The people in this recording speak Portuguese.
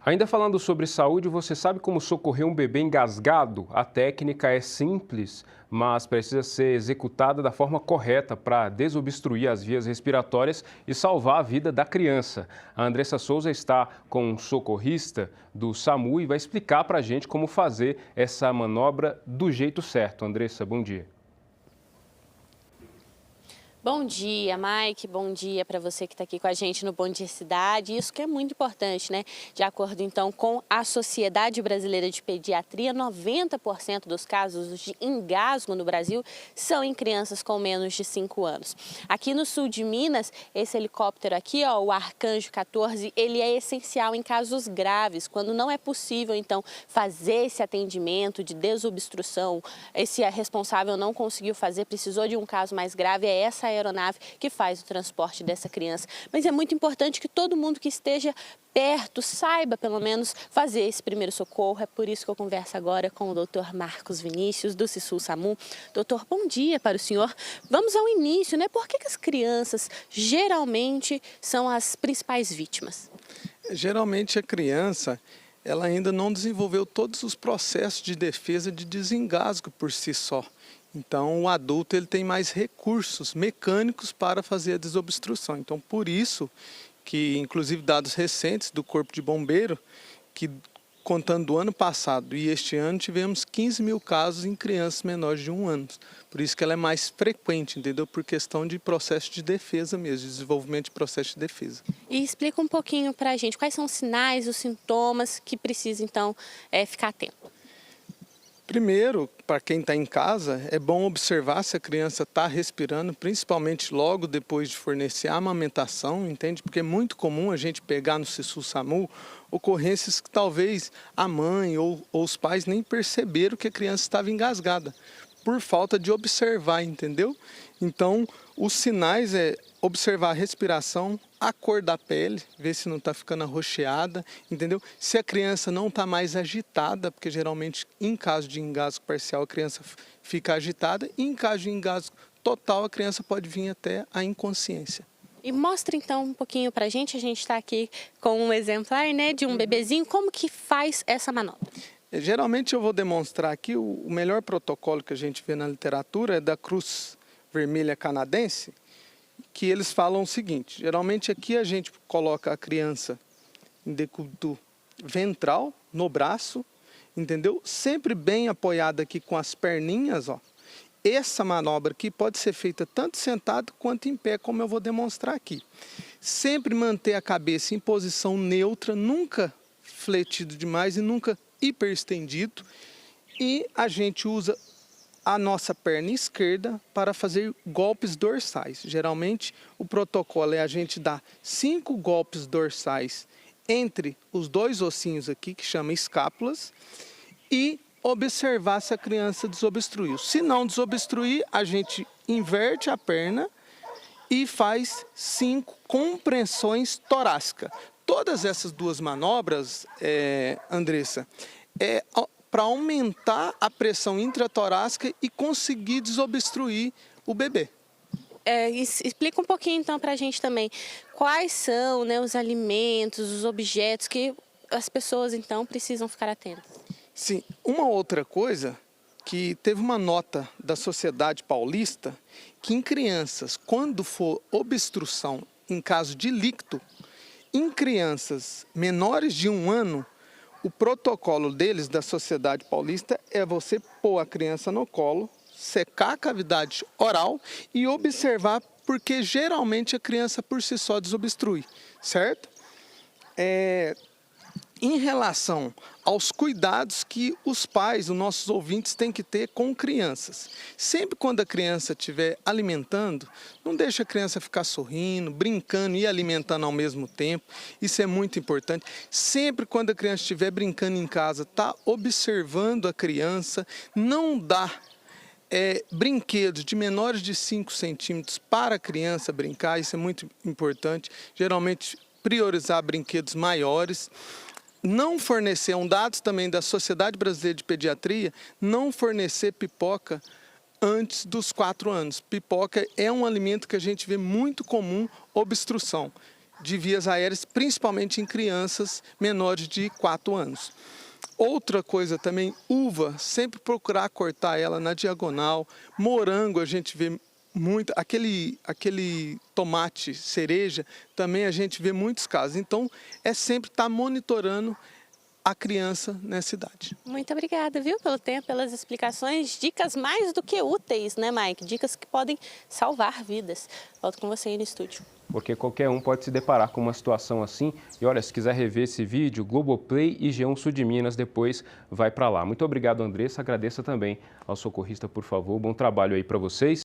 Ainda falando sobre saúde, você sabe como socorrer um bebê engasgado? A técnica é simples, mas precisa ser executada da forma correta para desobstruir as vias respiratórias e salvar a vida da criança. A Andressa Souza está com um socorrista do SAMU e vai explicar para a gente como fazer essa manobra do jeito certo. Andressa, bom dia. Bom dia, Mike. Bom dia para você que está aqui com a gente no Bom Dia Cidade. Isso que é muito importante, né? De acordo, então, com a Sociedade Brasileira de Pediatria, 90% dos casos de engasgo no Brasil são em crianças com menos de 5 anos. Aqui no sul de Minas, esse helicóptero aqui, ó, o Arcanjo 14, ele é essencial em casos graves, quando não é possível, então, fazer esse atendimento de desobstrução. Esse responsável não conseguiu fazer, precisou de um caso mais grave, é essa aeronave que faz o transporte dessa criança. Mas é muito importante que todo mundo que esteja perto saiba, pelo menos, fazer esse primeiro socorro. É por isso que eu converso agora com o Dr. Marcos Vinícius, do Cisul-SAMU. Doutor, bom dia para o senhor. Vamos ao início, né? Por que as crianças geralmente são as principais vítimas? Geralmente a criança, ela ainda não desenvolveu todos os processos de defesa de desengasgo por si só. Então o adulto ele tem mais recursos mecânicos para fazer a desobstrução. Então por isso que, inclusive, dados recentes do Corpo de Bombeiro, que contando do ano passado e este ano, tivemos 15 mil casos em crianças menores de 1 ano. Por isso que ela é mais frequente, entendeu? Por questão de processo de defesa mesmo, de desenvolvimento de processo de defesa. E explica um pouquinho para a gente quais são os sinais, os sintomas que precisa, então, ficar atento. Primeiro, para quem está em casa, é bom observar se a criança está respirando, principalmente logo depois de fornecer a amamentação, entende? Porque é muito comum a gente pegar no Cisul-SAMU ocorrências que talvez a mãe ou os pais nem perceberam que a criança estava engasgada, por falta de observar, entendeu? Então, os sinais é observar a respiração, a cor da pele, ver se não está ficando arroxeada, entendeu? Se a criança não está mais agitada, porque geralmente em caso de engasgo parcial a criança fica agitada, e em caso de engasgo total a criança pode vir até a inconsciência. E mostra então um pouquinho pra gente, a gente está aqui com um exemplar, né, de um bebezinho, como que faz essa manobra? Geralmente eu vou demonstrar aqui o melhor protocolo que a gente vê na literatura é da Cruz Vermelha Canadense, que eles falam o seguinte: geralmente aqui a gente coloca a criança em decúbito ventral, no braço, entendeu? Sempre bem apoiada aqui com as perninhas, ó. Essa manobra aqui pode ser feita tanto sentado quanto em pé, como eu vou demonstrar aqui. Sempre manter a cabeça em posição neutra, nunca fletido demais e nunca hiperestendido. E a gente usa a nossa perna esquerda para fazer golpes dorsais. Geralmente o protocolo é a gente dar 5 golpes dorsais entre os 2 ossinhos aqui, que chama escápulas, e observar se a criança desobstruiu. Se não desobstruir, a gente inverte a perna e faz 5 compressões torácicas. Todas essas 2 manobras, Andressa, para aumentar a pressão intratorácica e conseguir desobstruir o bebê. Explica um pouquinho então para a gente também quais são, né, os alimentos, os objetos que as pessoas então precisam ficar atentas. Sim, uma outra coisa que teve uma nota da Sociedade Paulista que em crianças, quando for obstrução em caso de líquido, em crianças menores de 1 ano, o protocolo deles, da Sociedade Paulista, é você pôr a criança no colo, secar a cavidade oral e observar, porque geralmente a criança por si só desobstrui, certo? Em relação aos cuidados que os pais, os nossos ouvintes, têm que ter com crianças. Sempre quando a criança estiver alimentando, não deixa a criança ficar sorrindo, brincando e alimentando ao mesmo tempo. Isso é muito importante. Sempre quando a criança estiver brincando em casa, tá observando a criança, não dá brinquedos de menores de 5 centímetros para a criança brincar, isso é muito importante. Geralmente priorizar brinquedos maiores. Não fornecer, dados também da Sociedade Brasileira de Pediatria, não fornecer pipoca antes dos 4 anos. Pipoca é um alimento que a gente vê muito comum obstrução. de vias aéreas, principalmente em crianças menores de 4 anos. Outra coisa também, uva, sempre procurar cortar ela na diagonal. Morango a gente vê muito, aquele tomate cereja, também a gente vê muitos casos. Então, é sempre estar monitorando a criança nessa idade. Muito obrigada, viu, pelo tempo, pelas explicações, dicas mais do que úteis, né, Mike? Dicas que podem salvar vidas. Volto com você aí no estúdio. Porque qualquer um pode se deparar com uma situação assim. E olha, se quiser rever esse vídeo, Globoplay e G1 Sul de Minas, depois vai para lá. Muito obrigado, Andressa. Agradeça também ao socorrista, por favor. Bom trabalho aí para vocês.